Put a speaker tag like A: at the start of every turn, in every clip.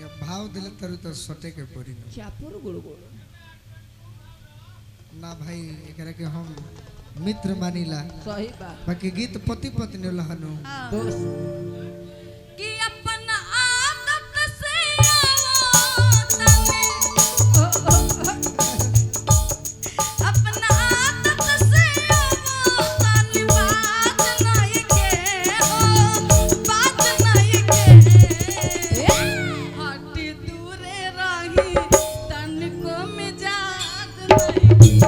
A: भाव दिले तरु तो सटे के पड़ी
B: चापुर गुड़गुड़
A: ना भाई एकरा के हम मित्र मानिला
B: सही बात
A: बाकी गीत पति पत्नी लहनु
B: दोस्त
C: कि अपन आदत से आवतने अपन आदत से आवतने बात नहीं के हो बात नहीं के हटी दूरे रही तन को मिजाज नहीं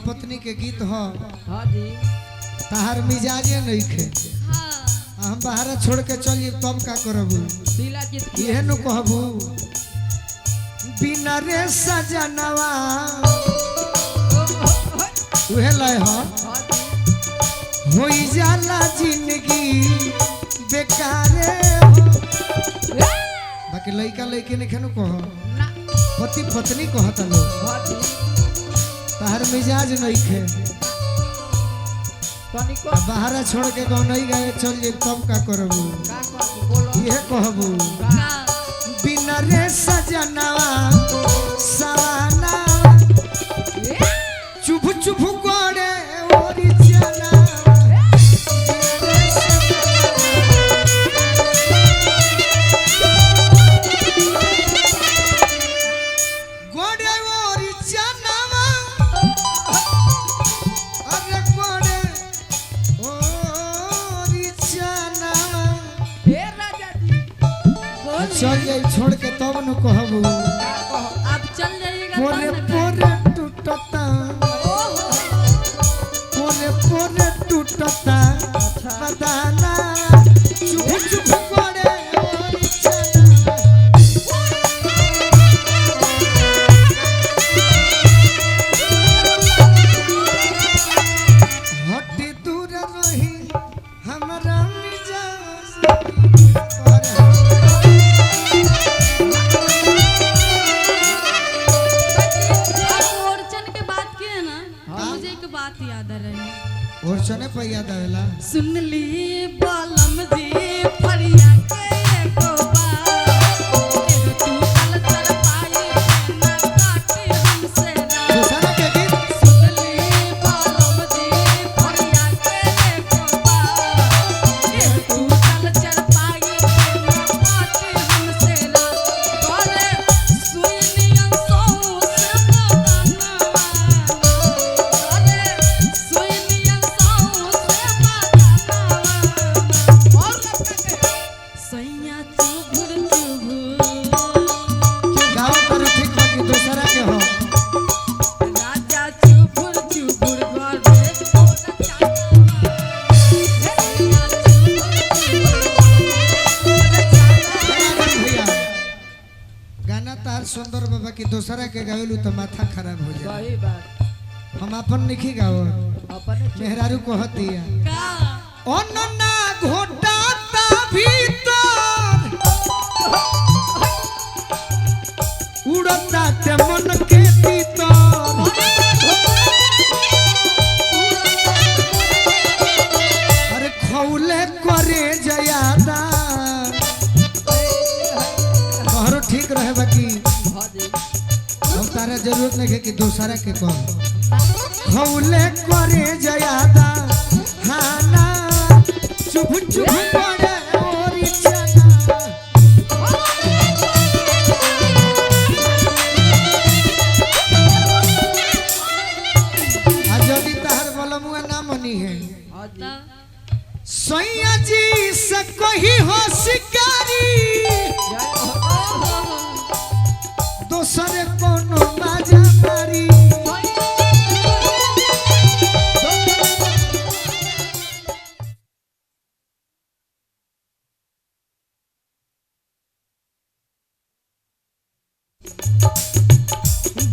A: पत्नी के गीत हो
B: हाँ जी
A: तहार मिजाजे नहीं खे
C: हाँ
A: हम बाहर छोड़ के चलिए तब का करबू
B: दिला जीत की
A: यह नु कहबू बिना रे सजनवा उहे लय हो
B: हाँ जी
A: होई जाला जिंदगी बेकारे हो बाकी लइका लइके ने खनु कहो
B: ना
A: पति पत्नी कहता लो
B: हाँ जी
A: तहार मिजाज नहीं खे
B: तनिको
A: बाहर छोड़ के गाँव नहीं गए चल जे तब का करबू
B: का कहबू बोलो
A: ये कहबू
B: का
A: बिना रे सजनवा सवाना चुभ चुभ गोड़े ओरी चना गोड़े ओरी चनावा अरे गोड़े ओरी चनावा
B: हे राजा जी
A: चल जाई छोड़ के तब न कहबू
B: का कहो
C: अब चल जाइएगा
A: पोरे
C: तब न
A: पोरे टूटता पोरे पोरे टूटता बदाना चुप चुप करे ओरी चना हटी दूर रही हमरा मिजाज
C: आप ओरचन के बात किए ना तो मुझे एक बात याद आ रही
A: और चने पे याद आवेला
C: सुन ली बालम जी फरिया के एको बात एगो तू कल चल पाई ना काटे हमसे रात
A: दूसरा के गीत
C: सुन ली बालम जी फरिया के एको बात एगो तू कल चल पाई ना काटे हमसे रात बोले सुनियन सौस बदनवा बोले सुनियन सौस बदनवा और सैया चुभुर
A: गाँव पर ठीक बाकी दूसरा के हो
C: राजा चुभुर चुभुर गरे ओरा चाना सैया चुभुर
A: भैया गाना तार सुंदर बाबा की दूसरा के गावेलू तो माथा खराब हो जाए
B: सही बात
A: हम अपन नहीं गाओ
B: अपने
A: मेहरारू कहतिया
C: का
A: অননা ঘটাতা ভিতর উড়তাতে মনকে ভিতর আরে খৌলে করে জয়াদা तोहरो ठीक रहे बाकी
B: हाँ जी
A: हम तारा जरूरत नहीं है कि दूसरा के कह खौले करे जयादा हाना चुप चुप पड़े ओरी चना आ जदी तहर बलमुआ ना मनी है
B: हाँ जी
C: ता
A: सैया जी से कही हो शिकारी
B: जय हो
A: दोसरे कोनो बाजा मारी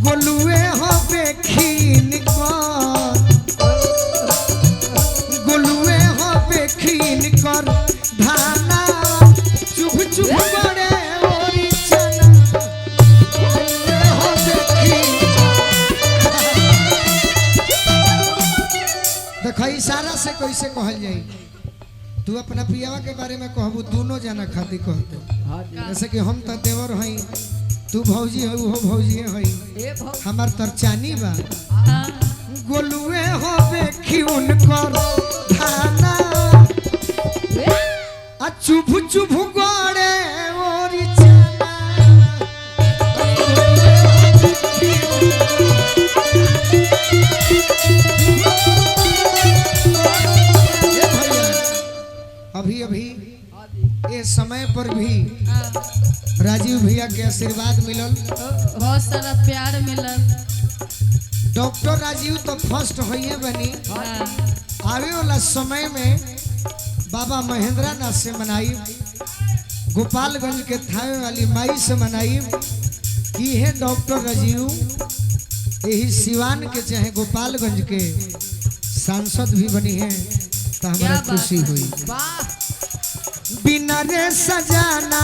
A: गोलुए হবে ক্ষীণ কর গোলুয়ে হবে ক্ষীণ কর ধানা চুপ চুপ করে ওরি চানা গোলুয়ে হবে से कैसे कहल जाई तू अपना पियावा के बारे में कहबू दोनों जना खातिर कहते
B: हाँ जी
A: जैसे कि हम तो देवर हई तू भौजी हो वो भौजी हई
B: ए भौ
A: हमार तरचानी बा
C: हाँ,
A: गोलुए होबे खिउन कर धाना आ चुभ चुभ गड़े ओरी चना ये भैया अभी अभी
B: हाँ जी
A: ये समय पर भी
C: हाँ,
A: राजीव भैया के आशीर्वाद मिलल
C: बहुत सारा प्यार मिलल।
A: डॉक्टर राजीव तो फर्स्ट होइए बनी
C: हाँ,
A: आवे वाला समय में बाबा महेंद्र नाथ से मनाई गोपालगंज के थावे वाली माई से मनाई कि है डॉक्टर राजीव यही सिवान के चाहे गोपालगंज के सांसद भी बनी है तो हमारा
C: क्या बात
A: खुशी
C: है।
A: हुई
B: वाह
A: बिना रे सजाना